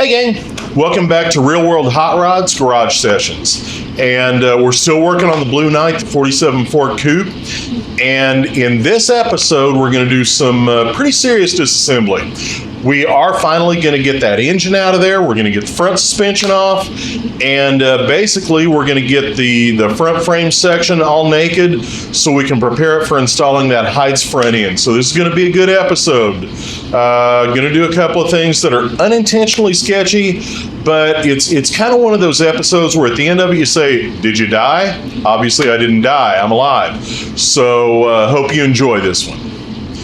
Hey gang, welcome back to Real World Hot Rods Garage Sessions. And we're still working on the Blue Knight, the 47 Ford Coupe. And in this episode, we're going to do some pretty serious disassembly. We are finally going to get that engine out of there. We're going to get the front suspension off. And basically, we're going to get the front frame section all naked so we can prepare it for installing that Heights front end. So this is going to be a good episode. Going to do a couple of things that are unintentionally sketchy, but it's kind of one of those episodes where at the end of it you say, did you die? Obviously I didn't die, I'm alive. So hope you enjoy this one.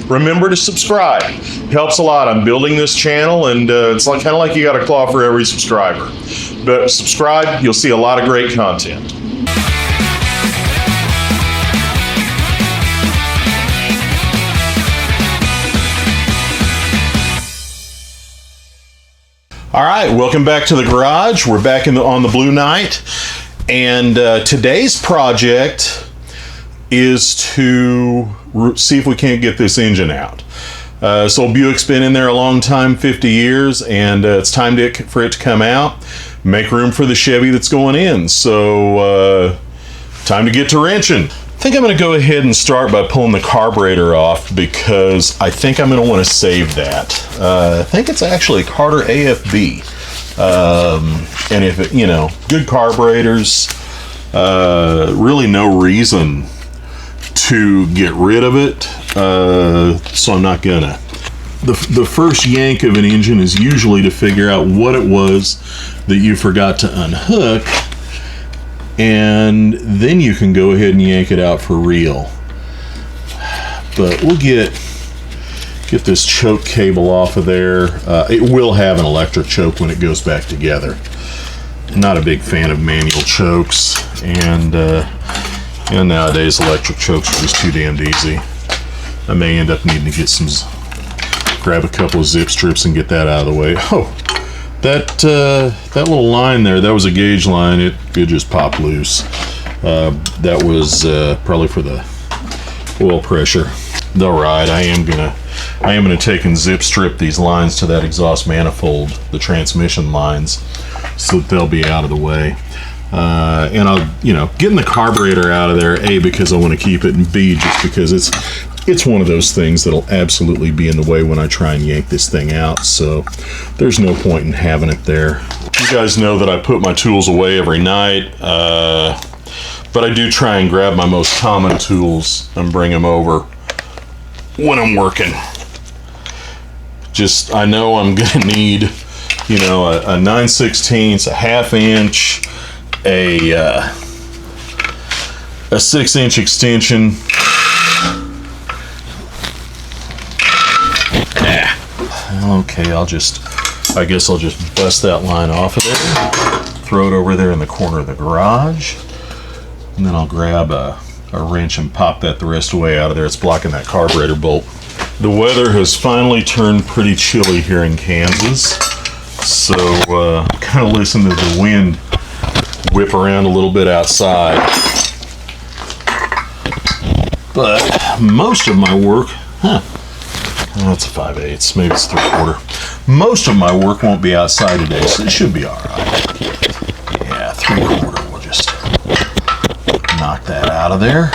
Remember to subscribe, helps a lot. I'm building this channel and it's like kind of like you got a claw for every subscriber. But subscribe, you'll see a lot of great content. All right, welcome back to the garage. We're back on the Blue Knight, and today's project is to see if we can't get this engine out. This old Buick's been in there a long time, 50 years, and it's time for it to come out. Make room for the Chevy that's going in. So time to get to wrenching. I think I'm going to go ahead and start by pulling the carburetor off because I think I'm going to want to save that. I think it's actually a Carter AFB. And if it, good carburetors, really no reason to get rid of it. So I'm not gonna. The first yank of an engine is usually to figure out what it was that you forgot to unhook, and then you can go ahead and yank it out for real. But we'll get this choke cable off of there. It will have an electric choke when it goes back together. I'm not a big fan of manual chokes, and nowadays electric chokes are just too damned easy. I may end up needing to grab a couple of zip strips and get that out of the way. Oh, that little line there, that was a gauge line. It just popped loose. That was probably for the oil pressure. All right, I am gonna take and zip strip these lines to that exhaust manifold, the transmission lines, so that they'll be out of the way. And I'll, getting the carburetor out of there, A, because I want to keep it, and B, just because it's one of those things that'll absolutely be in the way when I try and yank this thing out, so there's no point in having it there. You guys know that I put my tools away every night, but I do try and grab my most common tools and bring them over when I'm working. I know I'm gonna need, a 9/16, a half inch, a 6-inch extension. Okay, I guess I'll just bust that line off of there, throw it over there in the corner of the garage, and then I'll grab a wrench and pop that the rest of the way out of there. It's blocking that carburetor bolt. The weather has finally turned pretty chilly here in Kansas, so kind of listen to the wind whip around a little bit outside. But most of my work, that's a 5/8, maybe it's 3/4. Most of my work won't be outside today, so it should be all right. Yeah, 3/4. We'll just knock that out of there.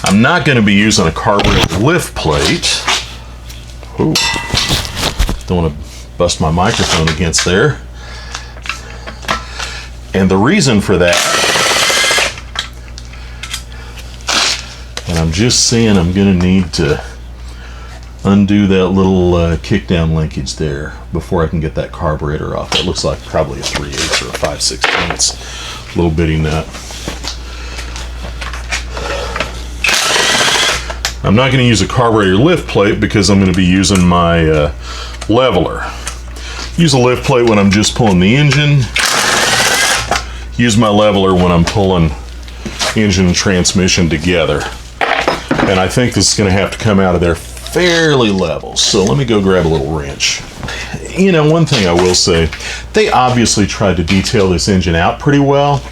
I'm not going to be using a carburetor lift plate. Ooh, don't want to bust my microphone against there. And the reason for that, and I'm just saying I'm going to need to undo that little kickdown linkage there before I can get that carburetor off. That looks like probably a 3/8 or a 5/16 little bitty nut. I'm not going to use a carburetor lift plate because I'm going to be using my leveler. Use a lift plate when I'm just pulling the engine. Use my leveler when I'm pulling engine and transmission together. And I think this is going to have to come out of there fairly level. So let me go grab a little wrench. One thing I will say, they obviously tried to detail this engine out pretty well,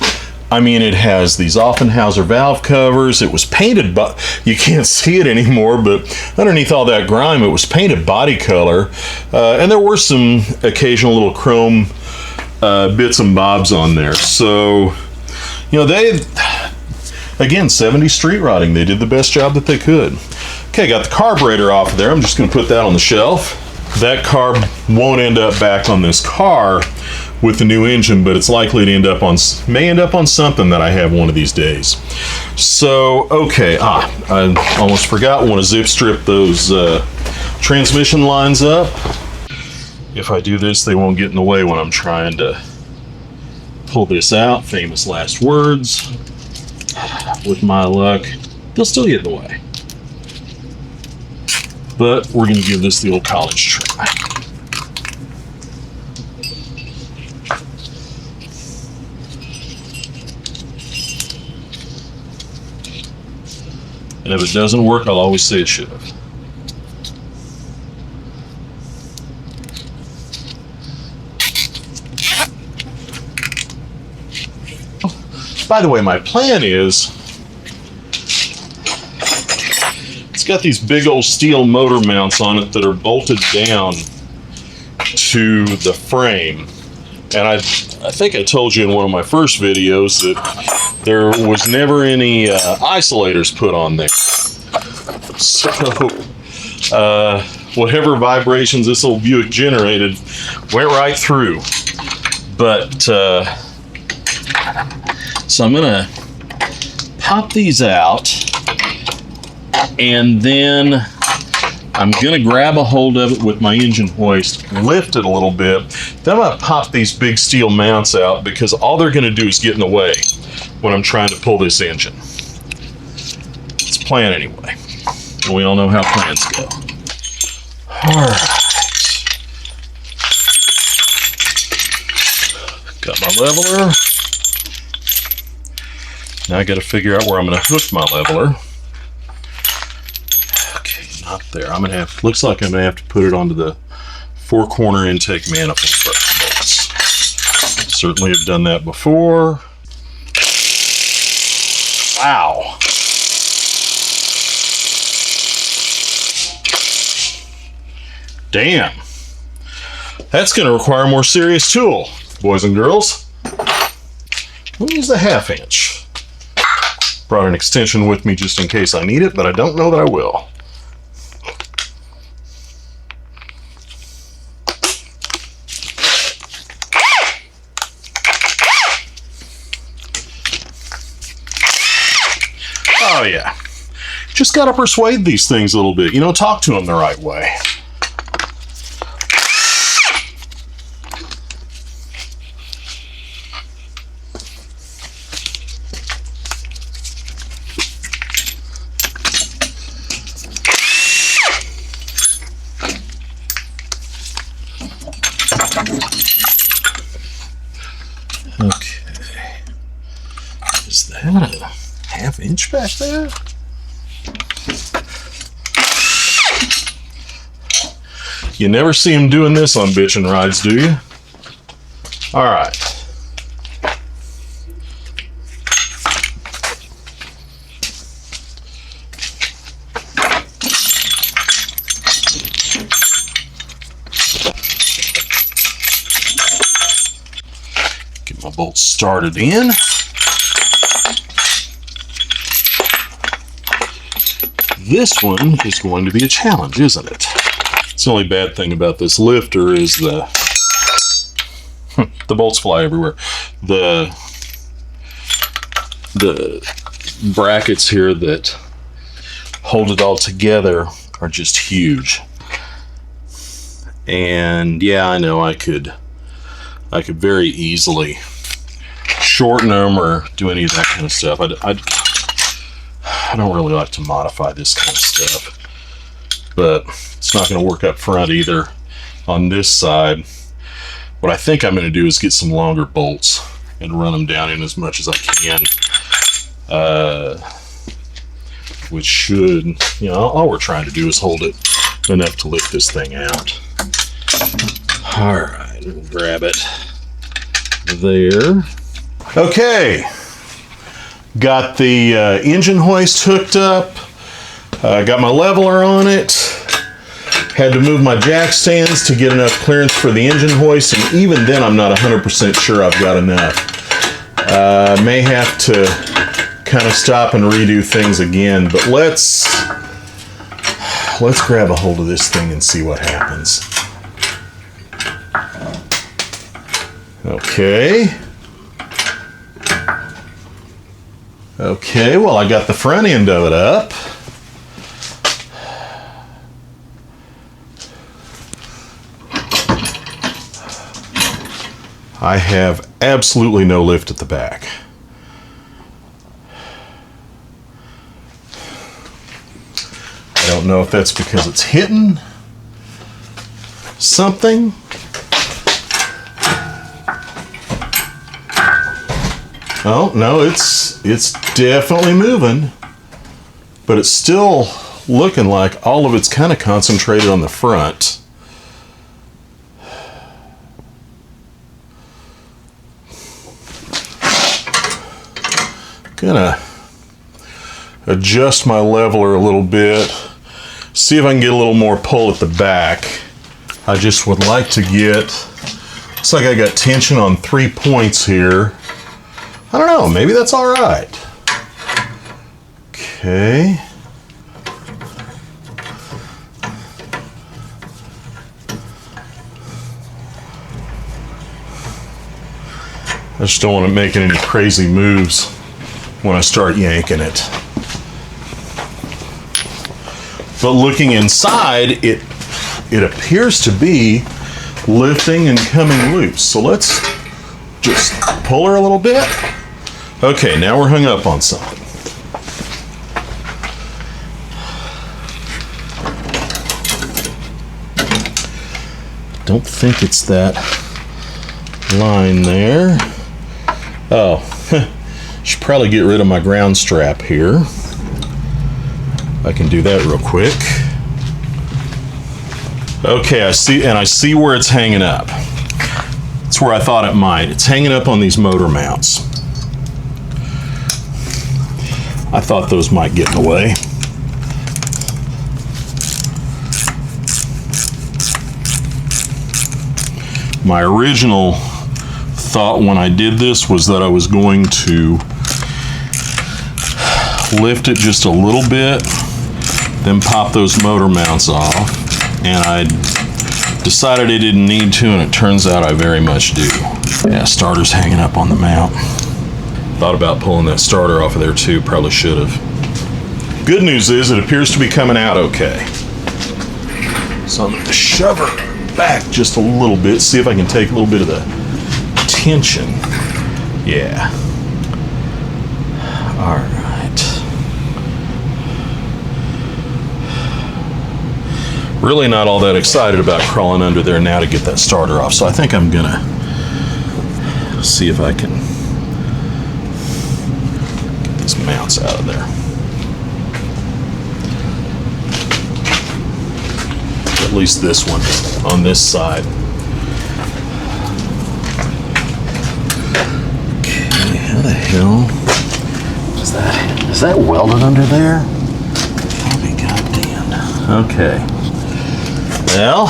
I mean, it has these Offenhauser valve covers. It was painted, but you can't see it anymore, but underneath all that grime, it was painted body color. And there were some occasional little chrome bits and bobs on there. So, you know, they, again, 70s street rotting. They did the best job that they could. Okay, got the carburetor off of there. I'm just going to put that on the shelf. That carb won't end up back on this car with the new engine, but it's likely to may end up on something that I have one of these days. So, okay, I almost forgot. I want to zip strip those transmission lines up. If I do this, they won't get in the way when I'm trying to pull this out. Famous last words. With my luck, they'll still get in the way. But we're going to give this the old college try. And if it doesn't work, I'll always say it should have. By the way, my plan is, it's got these big old steel motor mounts on it that are bolted down to the frame. And I think I told you in one of my first videos that there was never any isolators put on there. So whatever vibrations this old Buick generated went right through. But so I'm gonna pop these out, and then I'm gonna grab a hold of it with my engine hoist, lift it a little bit. Then I'm gonna pop these big steel mounts out, because all they're gonna do is get in the way when I'm trying to pull this engine. It's a plan anyway. We all know how plans go. All right. Got my leveler. Now I got to figure out where I'm going to hook my leveler. Okay, not there. I'm going to have, looks like I'm going to have to put it onto the 4-corner intake manifold bolts. Certainly have done that before. Wow. Damn. That's going to require a more serious tool, boys and girls. Let me use the 1/2 inch. Brought an extension with me just in case I need it, but I don't know that I will. Oh yeah. Just got to persuade these things a little bit. You know, talk to them the right way. Okay, is that a 1/2 inch back there? You never see him doing this on bitchin' rides, do you? All right. Get my bolts started in. This one is going to be a challenge, isn't it? The only bad thing about this lifter is the bolts fly everywhere. The brackets here that hold it all together are just huge. And yeah, I know I could very easily shorten them or do any of that kind of stuff. I don't really like to modify this kind of stuff, but it's not going to work up front either on this side. What I think I'm going to do is get some longer bolts and run them down in as much as I can, which should, you know, all we're trying to do is hold it enough to lift this thing out. All right, we'll grab it there. Okay, Got the engine hoist hooked up. Got my leveler on it. Had to move my jack stands to get enough clearance for the engine hoist, and even then I'm not 100% sure I've got enough. May have to kind of stop and redo things again, but let's grab a hold of this thing and see what happens. Okay. Okay, well, I got the front end of it up. I have absolutely no lift at the back. I don't know if that's because it's hitting something. Oh, no, it's definitely moving, but it's still looking like all of it's kind of concentrated on the front. Gonna adjust my leveler a little bit, see if I can get a little more pull at the back. I just would like to get, looks like I got tension on 3 points here. I don't know, maybe that's all right. Okay. I just don't want to make any crazy moves when I start yanking it. But looking inside, it appears to be lifting and coming loose. So let's just pull her a little bit. Okay, now we're hung up on something. Don't think it's that line there. Oh, should probably get rid of my ground strap here. I can do that real quick. Okay, I see where it's hanging up. It's where I thought it might. It's hanging up on these motor mounts. I thought those might get in the way. My original thought when I did this was that I was going to lift it just a little bit, then pop those motor mounts off, and I decided I didn't need to, and it turns out I very much do. Yeah, starter's hanging up on the mount. Thought about pulling that starter off of there too, probably should have. Good news is it appears to be coming out okay. So I'm going to shove her back just a little bit, see if I can take a little bit of the tension. Yeah. All right. Really not all that excited about crawling under there now to get that starter off, so I think I'm gonna see if I can get these mounts out of there. At least this one on this side. Okay, how the hell is that welded under there? I'll be goddamn. Okay. Well,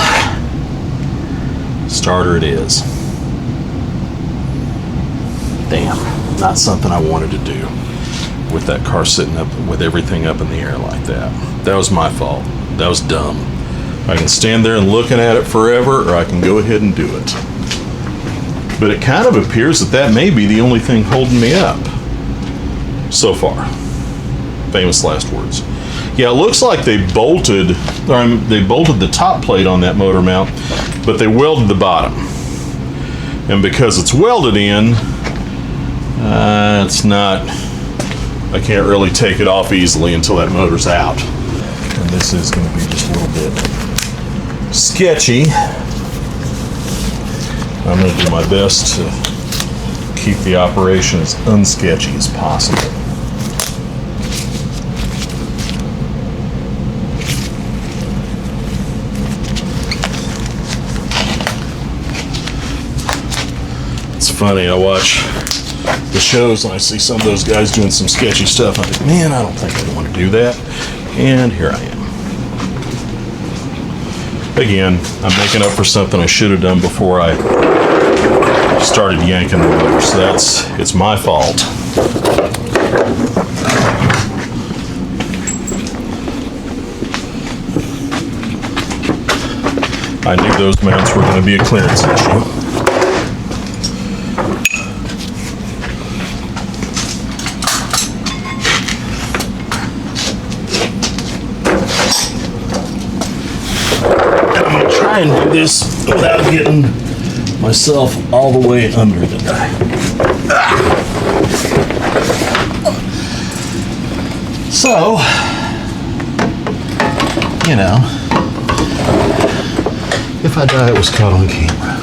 starter it is. Damn, not something I wanted to do with that car sitting up with everything up in the air like that. That was my fault. That was dumb. I can stand there and looking at it forever, or I can go ahead and do it. But it kind of appears that may be the only thing holding me up so far. Famous last words. Yeah, it looks like they bolted the top plate on that motor mount, but they welded the bottom. And because it's welded in, I can't really take it off easily until that motor's out. And this is going to be just a little bit sketchy. I'm going to do my best to keep the operation as unsketchy as possible. It's funny, I watch the shows and I see some of those guys doing some sketchy stuff. I think, man, I don't think I want to do that. And here I am. Again, I'm making up for something I should have done before I started yanking the motor. So it's my fault. I knew those mounts were going to be a clearance issue. And do this without getting myself all the way under the die. So, you know, if I die, it was caught on camera.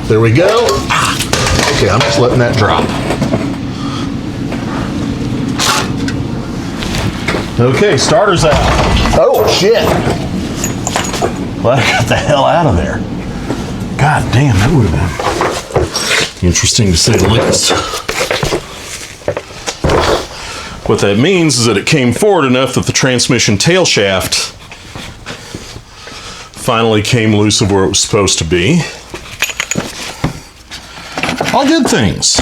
There we go. Okay, I'm just letting that drop. Okay, starter's out. Oh, shit. Well, I got the hell out of there. God damn, that would have been interesting to say the least. What that means is that it came forward enough that the transmission tail shaft finally came loose of where it was supposed to be. All good things.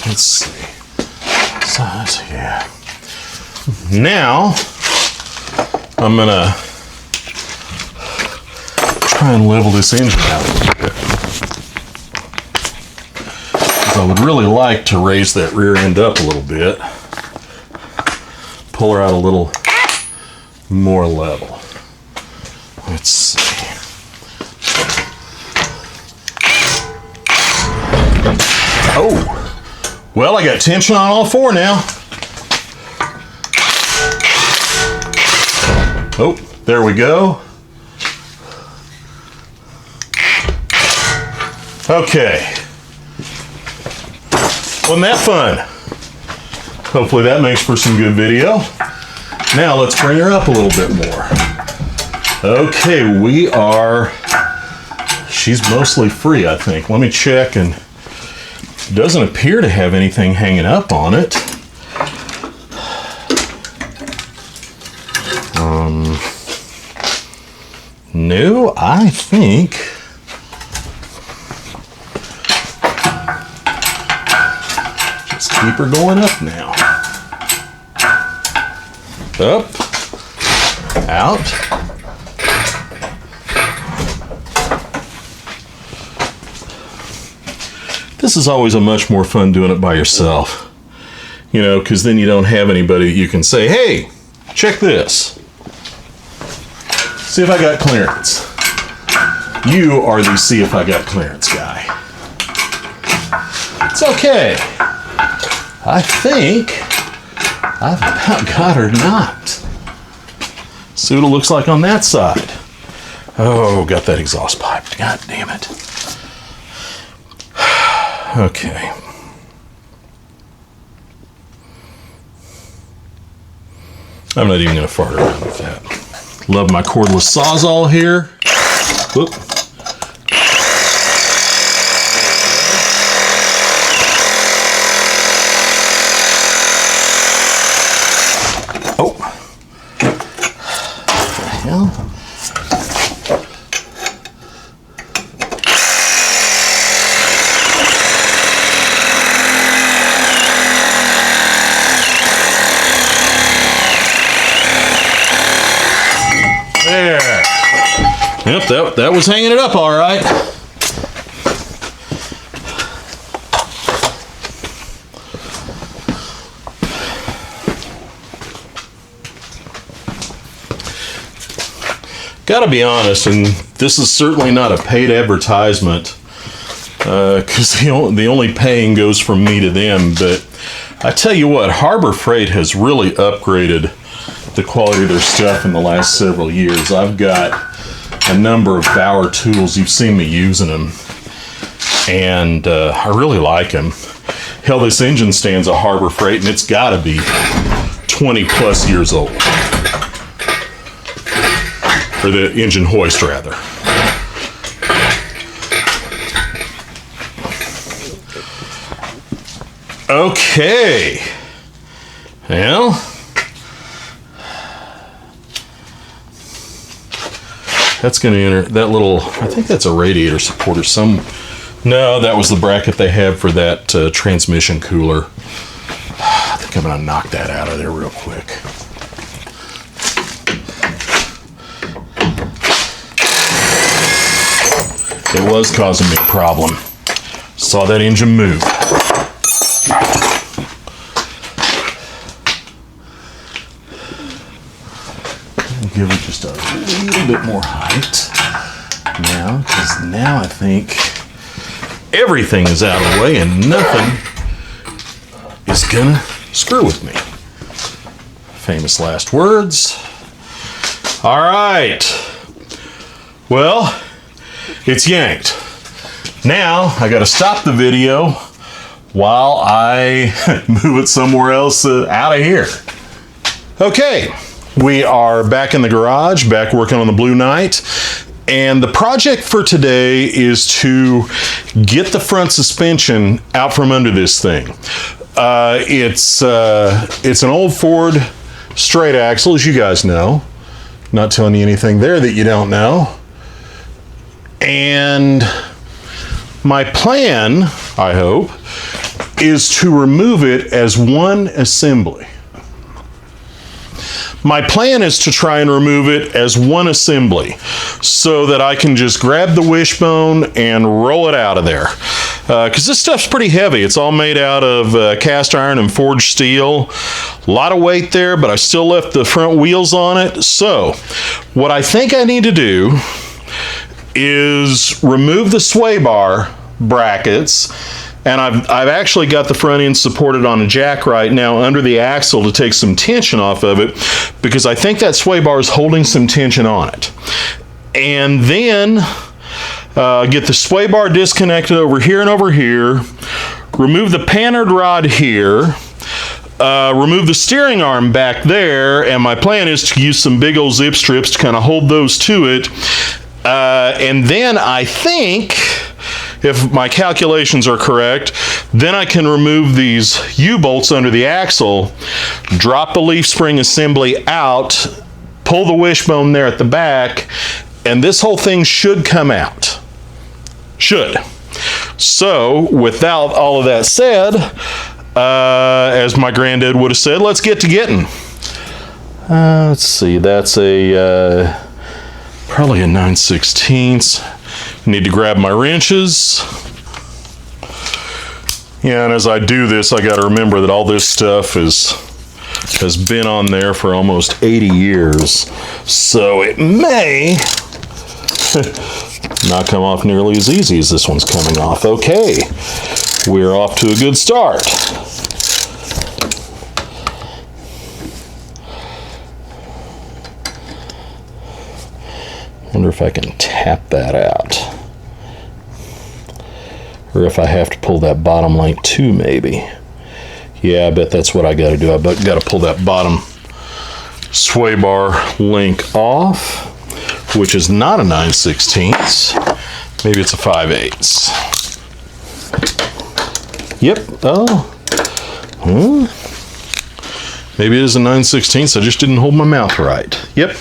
Let's see. Size, yeah. Now, I'm gonna try and level this engine out a little bit. I would really like to raise that rear end up a little bit. Pull her out a little more level. Let's see. Oh, well, I got tension on all four now. Oh, there we go. Okay. Wasn't that fun? Hopefully that makes for some good video. Now let's bring her up a little bit more. Okay, she's mostly free, I think. Let me check, and it doesn't appear to have anything hanging up on it. No, I think just keep her going up now. Up, out. This is always a much more fun doing it by yourself, you know, because then you don't have anybody that you can say, hey, check this. See if I got clearance. You are the see if I got clearance guy. It's okay. I think I've about got her knocked. See what it looks like on that side. Oh, got that exhaust pipe. God damn it. Okay. I'm not even going to fart around with that. Love my cordless Sawzall here. Whoop. Oh. Hell. There. Yep, that was hanging it up all right. Gotta be honest, and this is certainly not a paid advertisement, because the only paying goes from me to them. But I tell you what, Harbor Freight has really upgraded the quality of their stuff in the last several years. I've got a number of Bauer tools. You've seen me using them, and I really like them. Hell, this engine stands a Harbor Freight, and it's got to be 20 plus years old. Or the engine hoist, rather. Okay. Well, that's going to enter that little, I think that's a radiator supporter. No, that was the bracket they have for that transmission cooler. I think I'm going to knock that out of there real quick. It was causing me a problem. Saw that engine move. Give it just a little bit more height now, because now I think everything is out of the way and nothing is gonna screw with me. Famous last words. All right. Well, it's yanked. Now I got to stop the video while I move it somewhere else out of here. Okay. We are back in the garage, back working on the Blue Knight, and the project for today is to get the front suspension out from under this thing. It's an old Ford straight axle, as you guys know. Not telling you anything there that you don't know. And my plan, I hope, is to remove it as one assembly. My plan is to try and remove it as one assembly so that I can just grab the wishbone and roll it out of there. Because this stuff's pretty heavy. It's all made out of cast iron and forged steel. A lot of weight there, but I still left the front wheels on it. So what I think I need to do is remove the sway bar brackets. And I've actually got the front end supported on a jack right now under the axle to take some tension off of it, because I think that sway bar is holding some tension on it. And then get the sway bar disconnected over here and over here, remove the pannered rod here, remove the steering arm back there, and my plan is to use some big old zip strips to kind of hold those to it. And then I think, if my calculations are correct, then I can remove these U-bolts under the axle, drop the leaf spring assembly out, pull the wishbone there at the back, and this whole thing should come out. Should. So, without all of that said, as my granddad would have said, let's get to getting. Let's see, that's a probably a 9/16. Need to grab my wrenches. Yeah, and as I do this, I got to remember that all this stuff has been on there for almost 80 years. So it may not come off nearly as easy as this one's coming off. Okay, we're off to a good start. Wonder if I can tap that out. Or if I have to pull that bottom link too, maybe. Yeah, I bet that's what I got to do. I got to pull that bottom sway bar link off, which is not a 9/16. Maybe it's a 5/8. Yep. Oh. Maybe it is a 9/16. I just didn't hold my mouth right. Yep,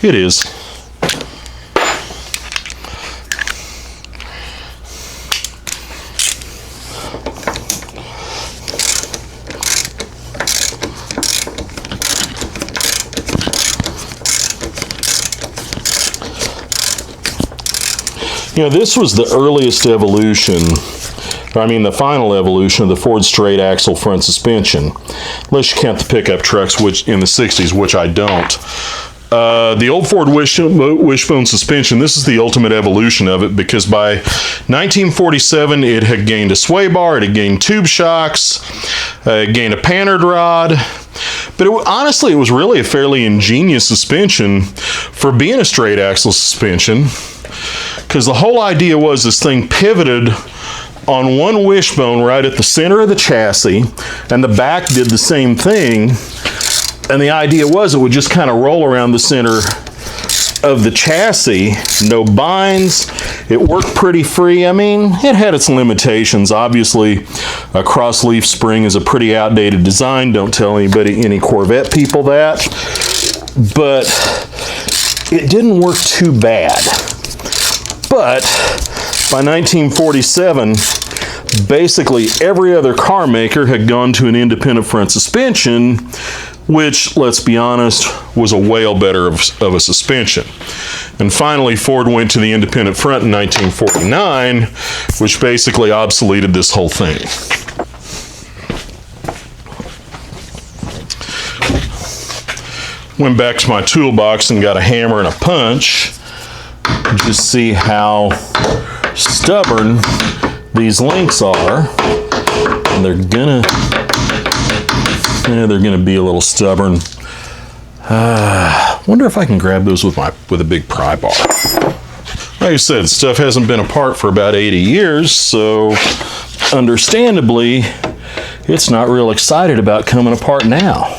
it is. You know, this was the earliest evolution, or I mean the final evolution of the Ford straight axle front suspension, unless you count the pickup trucks, which in the 60s, which I don't. The old Ford wishbone suspension, this is the ultimate evolution of it, because by 1947 it had gained a sway bar, it had gained tube shocks, it gained a pannered rod. But honestly, it was really a fairly ingenious suspension for being a straight axle suspension, because the whole idea was this thing pivoted on one wishbone right at the center of the chassis, and the back did the same thing. And the idea was it would just kind of roll around the center of the chassis, no binds. It worked pretty free. I mean, it had its limitations. Obviously, a cross leaf spring is a pretty outdated design. Don't tell anybody, any Corvette people that. But it didn't work too bad. But by 1947, basically every other car maker had gone to an independent front suspension, which, let's be honest, was a whale better of a suspension. And finally, Ford went to the independent front in 1949, which basically obsoleted this whole thing. Went back to my toolbox and got a hammer and a punch. Just see how stubborn these links are. And they're gonna be a little stubborn. Wonder if I can grab those with a big pry bar. Like I said, stuff hasn't been apart for about 80 years, so understandably, it's not real excited about coming apart now.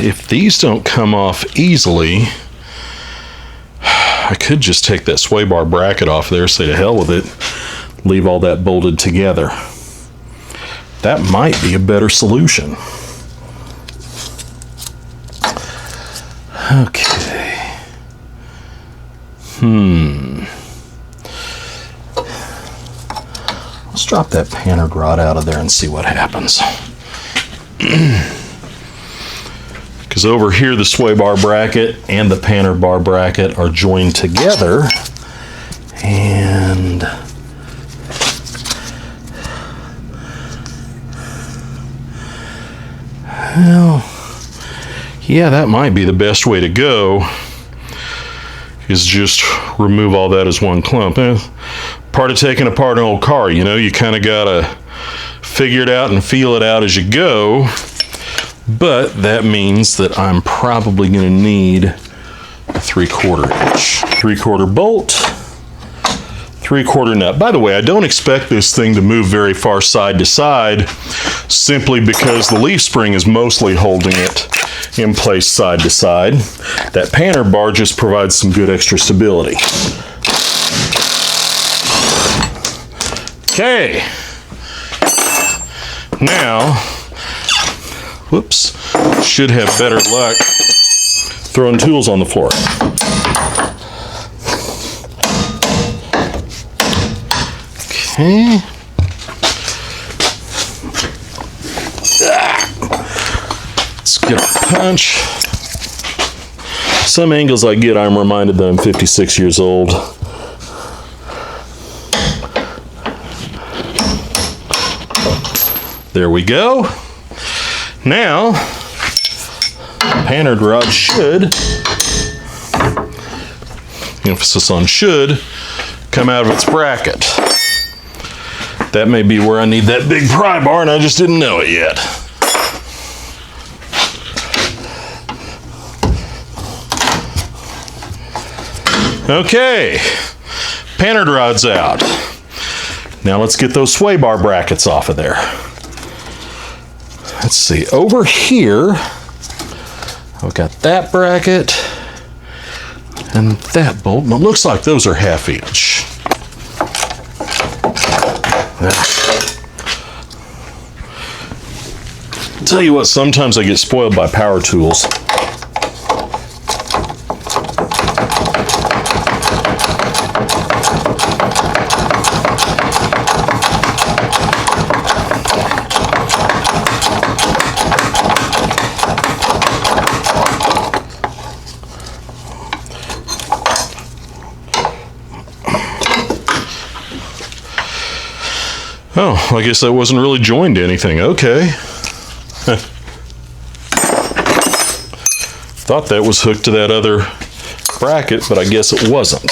If these don't come off easily, I could just take that sway bar bracket off there, say to hell with it, leave all that bolted together. That might be a better solution. Okay. Let's drop that pannered rod out of there and see what happens. Because over here the sway bar bracket and the pannered bar bracket are joined together, and well, yeah, that might be the best way to go, is just remove all that as one clump. Part of taking apart an old car, you know, you kind of gotta figure it out and feel it out as you go. But that means that I'm probably going to need a 3/4 inch. 3/4 bolt, 3/4 nut. By the way, I don't expect this thing to move very far side to side, simply because the leaf spring is mostly holding it in place side to side. That panner bar just provides some good extra stability. Okay. Now, whoops, should have better luck throwing tools on the floor. Okay. Let's get a punch. Some angles I get, I'm reminded that I'm 56 years old. There we go. Now, pannered rod should, emphasis on should, come out of its bracket. That may be where I need that big pry bar and I just didn't know it yet. Okay, pannered rod's out. Now let's get those sway bar brackets off of there. Let's see, over here, I've got that bracket and that bolt. And it looks like those are 1/2 inch. Tell you what, sometimes I get spoiled by power tools. Oh, I guess that wasn't really joined to anything. Okay. Thought that was hooked to that other bracket, but I guess it wasn't.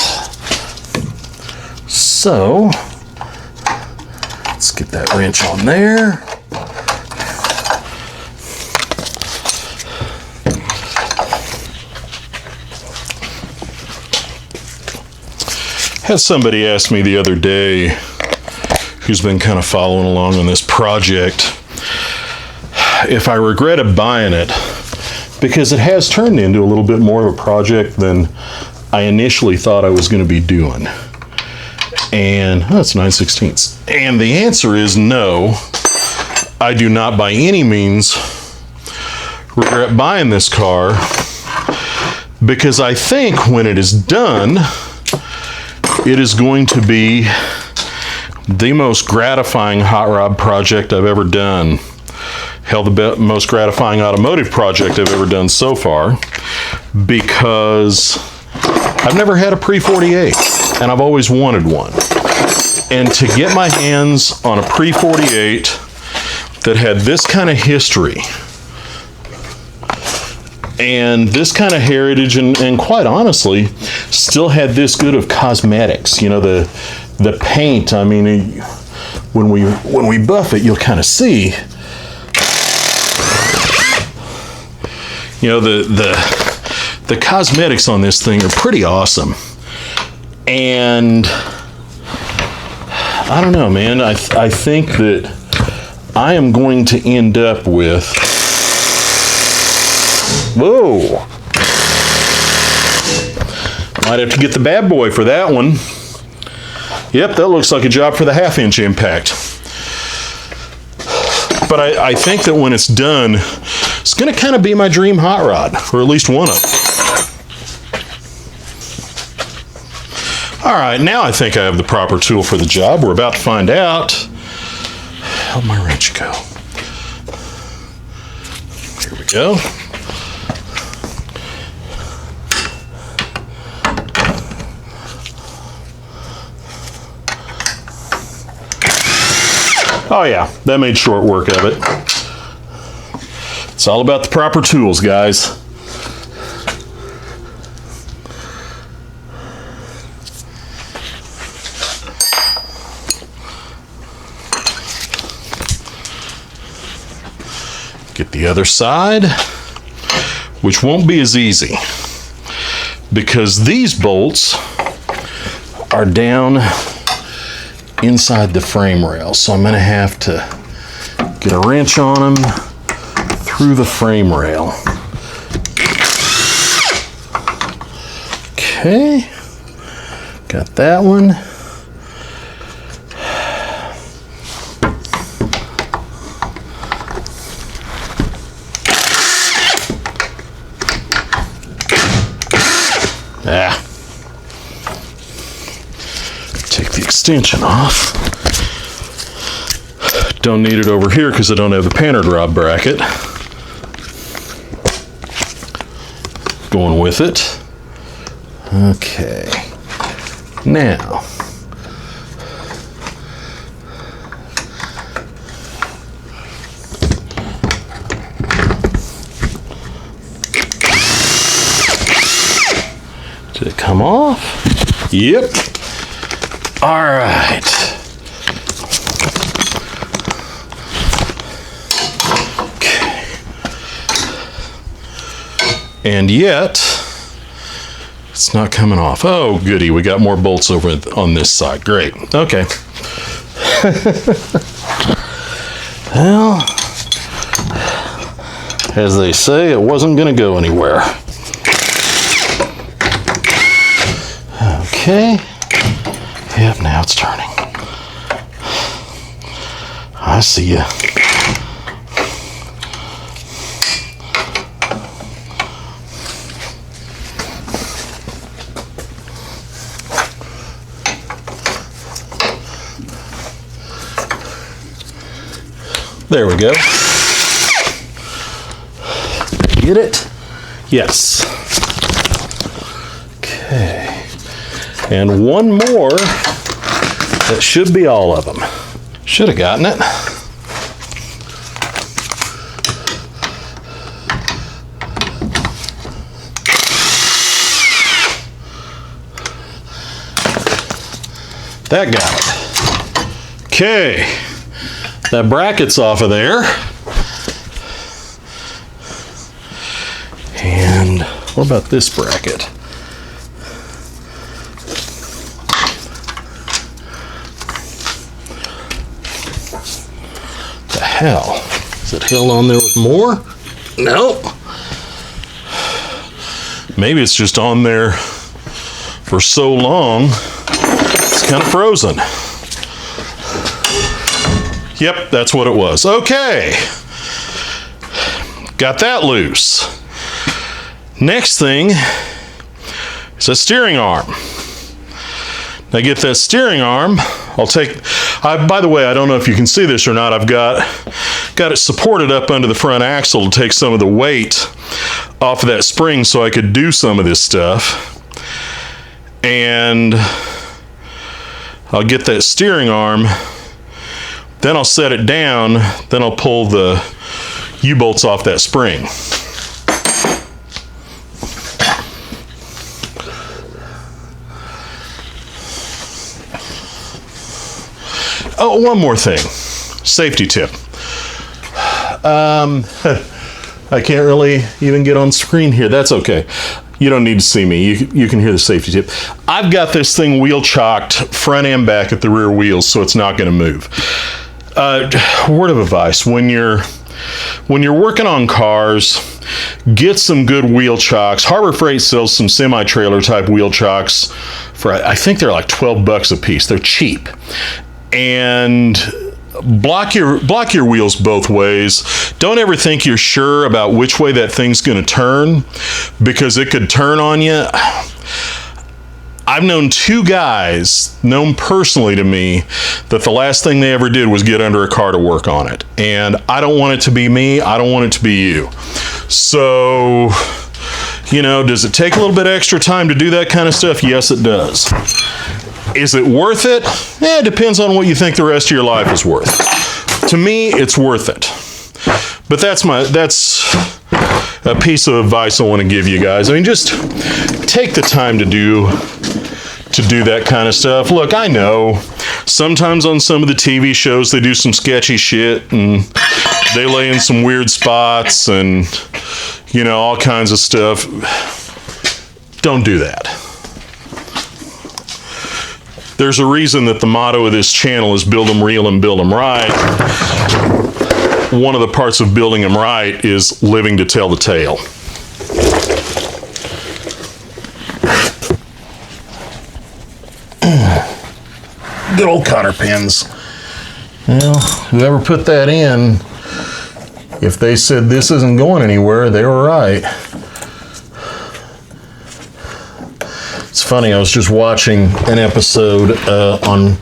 So, let's get that wrench on there. Had somebody ask me the other day, who's been kind of following along on this project, if I regretted buying it, because it has turned into a little bit more of a project than I initially thought I was going to be doing. And it's 9/16. And the answer is no. I do not by any means regret buying this car, because I think when it is done, it is going to be the most gratifying hot rod project I've ever done. Hell, the most gratifying automotive project I've ever done so far, because I've never had a pre-48 and I've always wanted one. And to get my hands on a pre-48 that had this kind of history and this kind of heritage, and quite honestly, still had this good of cosmetics. You know, the paint, I mean, when we buff it, you'll kind of see, you know, the cosmetics on this thing are pretty awesome. And I don't know, man, I think that I am going to end up with, whoa, might have to get the bad boy for that one. Yep, that looks like a job for the 1/2-inch impact. But I think that when it's done, it's going to kind of be my dream hot rod, or at least one of them. All right, now I think I have the proper tool for the job. We're about to find out. Where'd my wrench go? Here we go. Oh yeah, that made short work of it. It's all about the proper tools, guys. Get the other side, which won't be as easy, because these bolts are down inside the frame rail, so I'm going to have to get a wrench on them through the frame rail. Okay, got that one. Take the extension off. Don't need it over here because I don't have the pannered rod bracket going with it. Okay, now did it come off? Yep. All right. Okay. And yet, it's not coming off. Oh, goody. We got more bolts over on this side. Great. Okay. Well, as they say, it wasn't going to go anywhere. Okay. Yep, now it's turning. I see ya. There we go. Get it? Yes. Okay. And one more. That should be all of them. Should have gotten it. That got it. Okay, that bracket's off of there. And what about this bracket? The hell? Is it held on there with more? Nope. Maybe it's just on there for so long, it's kind of frozen. Yep, that's what it was. Okay. Got that loose. Next thing is a steering arm. Now get that steering arm, by the way, I don't know if you can see this or not, I've got it supported up under the front axle to take some of the weight off of that spring so I could do some of this stuff. And I'll get that steering arm, then I'll set it down, then I'll pull the U-bolts off that spring. Oh, one more thing. Safety tip. I can't really even get on screen here. That's okay. You don't need to see me. You can hear the safety tip. I've got this thing wheel chocked front and back at the rear wheels, so it's not going to move. Word of advice: when you're working on cars, get some good wheel chocks. Harbor Freight sells some semi-trailer type wheel chocks for, I think they're like $12 a piece. They're cheap. And block your wheels both ways. Don't ever think you're sure about which way that thing's going to turn, because it could turn on you. I've known two guys, known personally to me, that the last thing they ever did was get under a car to work on it. And I don't want it to be me. I don't want it to be you. So, does it take a little bit extra time to do that kind of stuff? Yes, it does. Is it worth it? It depends on what you think the rest of your life is worth. To me, it's worth it. But that's a piece of advice I want to give you guys. I mean, just take the time to do that kind of stuff. Look, I know sometimes on some of the TV shows they do some sketchy shit and they lay in some weird spots and all kinds of stuff. Don't do that. There's a reason that the motto of this channel is build 'em real and build 'em right. One of the parts of building them right is living to tell the tale. Good old cotter pins. Well, whoever put that in, if they said this isn't going anywhere, they were right. It's funny, I was just watching an episode on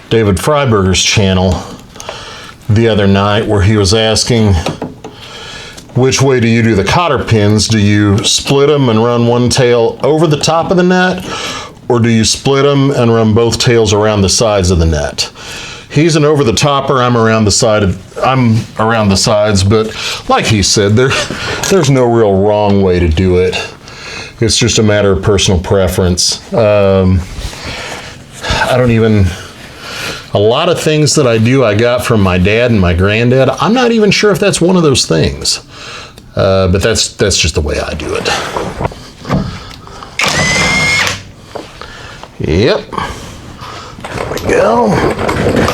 David Freiberger's channel the other night where he was asking, which way do you do the cotter pins? Do you split them and run one tail over the top of the net, or do you split them and run both tails around the sides of the net? He's an over the topper, I'm around the sides, but like he said, there's no real wrong way to do it. It's just a matter of personal preference. A lot of things that I do, I got from my dad and my granddad. I'm not even sure if that's one of those things. But that's just the way I do it. Yep. There we go.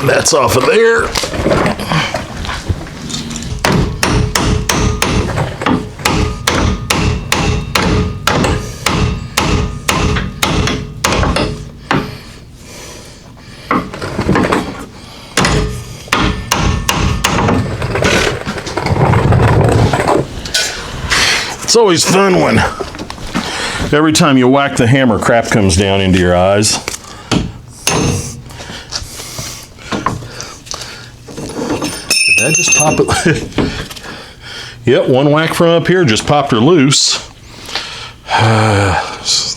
That's off of there. It's always fun when every time you whack the hammer, crap comes down into your eyes. Did that just pop it? Yep, one whack from up here just popped her loose.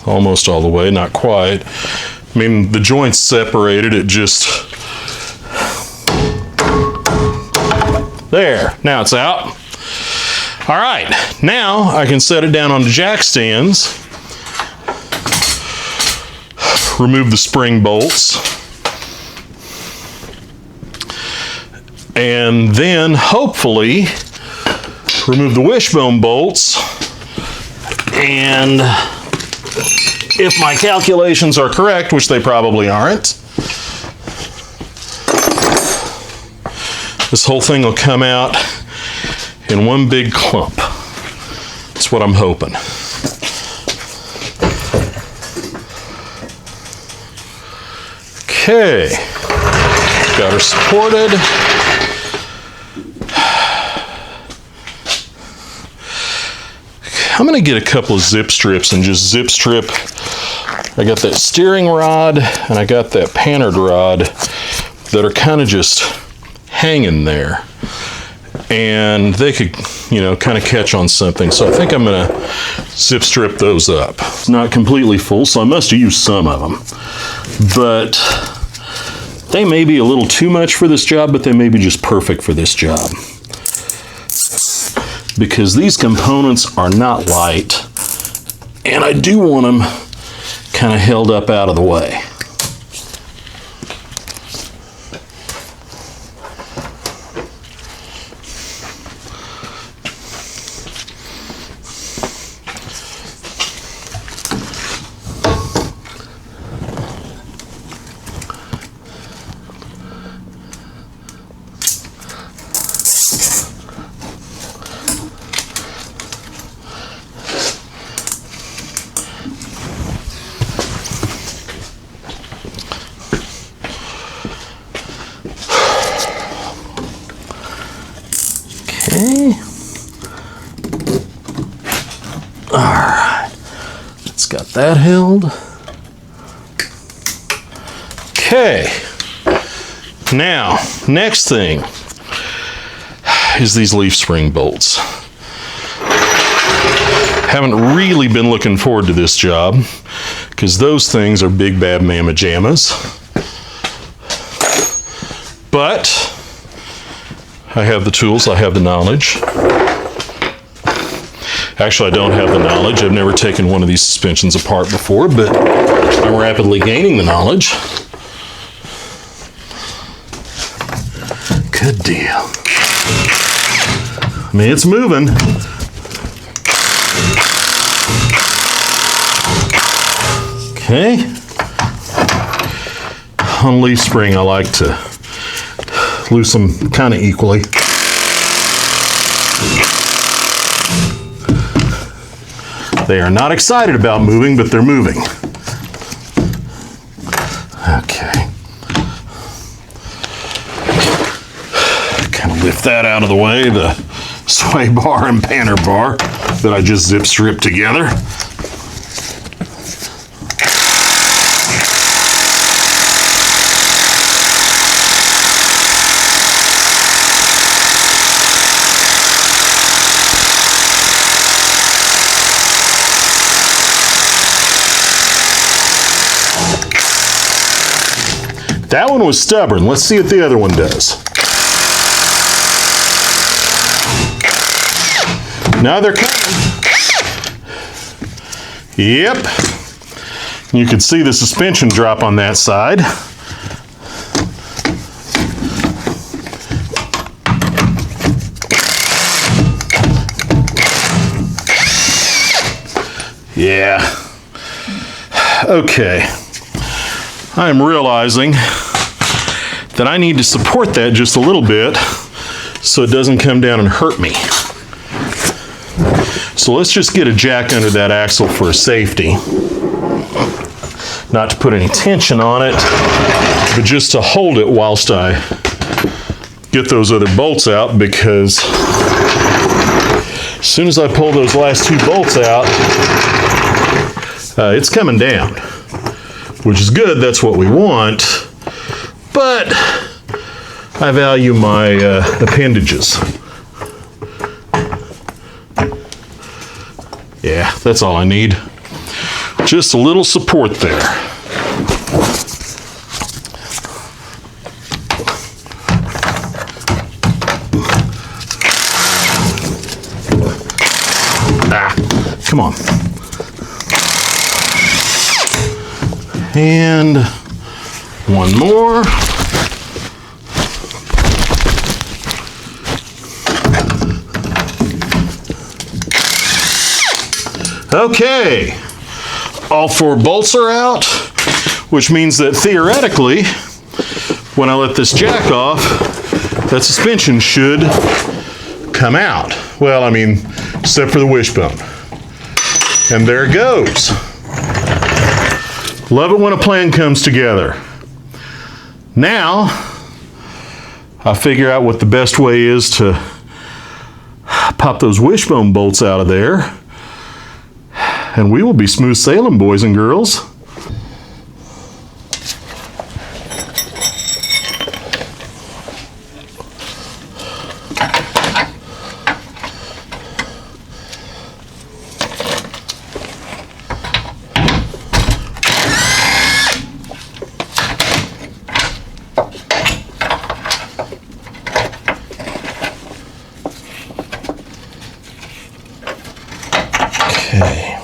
Almost all the way, not quite. I mean, the joints separated, it just There, now it's out. All right, now I can set it down on the jack stands, remove the spring bolts, and then hopefully remove the wishbone bolts, and if my calculations are correct, which they probably aren't, this whole thing will come out in one big clump. That's what I'm hoping. Okay, got her supported. I'm going to get a couple of zip strips and just zip strip. I got that steering rod and I got that pannered rod that are kind of just hanging there. And they could, you know, kind of catch on something. So I think I'm going to zip strip those up. It's not completely full, so I must have used some of them. But they may be a little too much for this job, but they may be just perfect for this job. Because these components are not light, and I do want them kind of held up out of the way. Okay. All right. It's got that held. Okay. Now, next thing is these leaf spring bolts. Haven't really been looking forward to this job because those things are big bad mamma jammas. But I have the tools, I have the knowledge. Actually, I don't have the knowledge. I've never taken one of these suspensions apart before, but I'm rapidly gaining the knowledge. Good deal. I mean, it's moving. Okay. On leaf spring, I like to loose them kind of equally. They are not excited about moving, but they're moving. Okay. Kind of lift that out of the way, the sway bar and panner bar that I just zip stripped together. That one was stubborn. Let's see what the other one does. Now they're coming. Yep. You can see the suspension drop on that side. Yeah. Okay. I'm realizing that I need to support that just a little bit so it doesn't come down and hurt me. So let's just get a jack under that axle for safety. Not to put any tension on it, but just to hold it whilst I get those other bolts out, because as soon as I pull those last two bolts out, it's coming down. Which is good, that's what we want, but I value my appendages. Yeah, that's all I need. Just a little support there. Come on. And one more. Okay, all 4 bolts are out, which means that theoretically, when I let this jack off, that suspension should come out. Well, I mean, except for the wishbone. And there it goes. Love it when a plan comes together. Now, I figure out what the best way is to pop those wishbone bolts out of there, and we will be smooth sailing, boys and girls. Okay.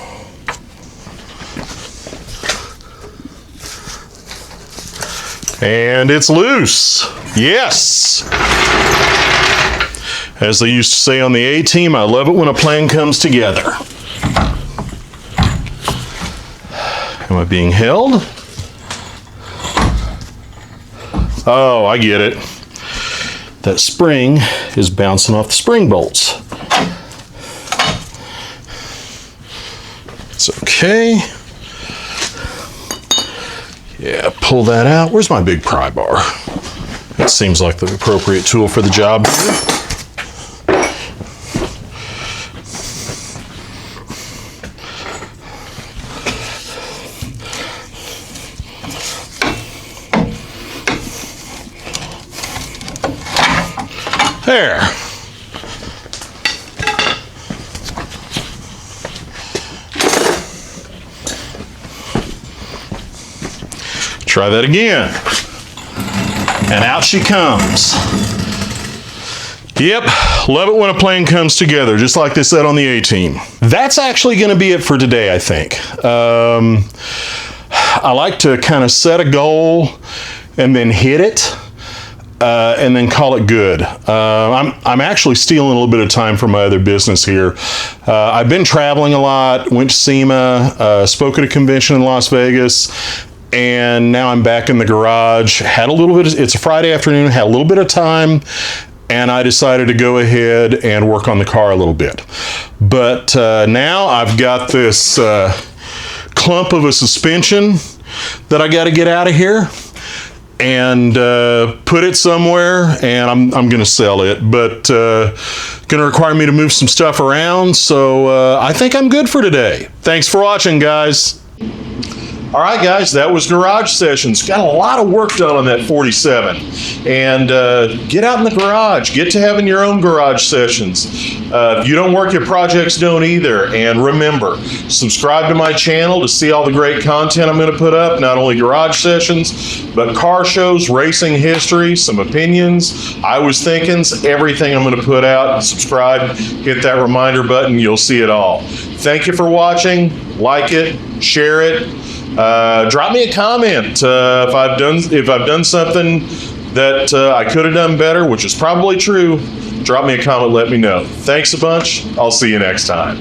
And it's loose. Yes. As they used to say on the A-Team, I love it when a plan comes together. Am I being held? Oh, I get it. That spring is bouncing off the spring bolts. It's okay. Yeah, pull that out. Where's my big pry bar? That seems like the appropriate tool for the job here. There. Try that again. And out she comes. Yep, love it when a plan comes together, just like they said on the A-Team. That's actually going to be it for today, I think. I like to kind of set a goal and then hit it. And then call it good. I'm actually stealing a little bit of time from my other business here. I've been traveling a lot, went to SEMA, spoke at a convention in Las Vegas, and now I'm back in the garage. Had a little bit it's a Friday afternoon, had a little bit of time, and I decided to go ahead and work on the car a little bit. But now I've got this clump of a suspension that I got to get out of here and put it somewhere, and I'm gonna sell it, but gonna require me to move some stuff around, so I think I'm good for today. Thanks for watching, guys. All right, guys, that was Garage Sessions. Got a lot of work done on that 47. And get out in the garage. Get to having your own garage sessions. If you don't work, your projects don't either. And remember, subscribe to my channel to see all the great content I'm going to put up. Not only garage sessions, but car shows, racing history, some opinions, I was thinkings, everything I'm going to put out. Subscribe, hit that reminder button. You'll see it all. Thank you for watching. Like it, share it. Drop me a comment if I've done something that I could have done better, which is probably true. Drop me a comment, let me know. Thanks a bunch. I'll see you next time.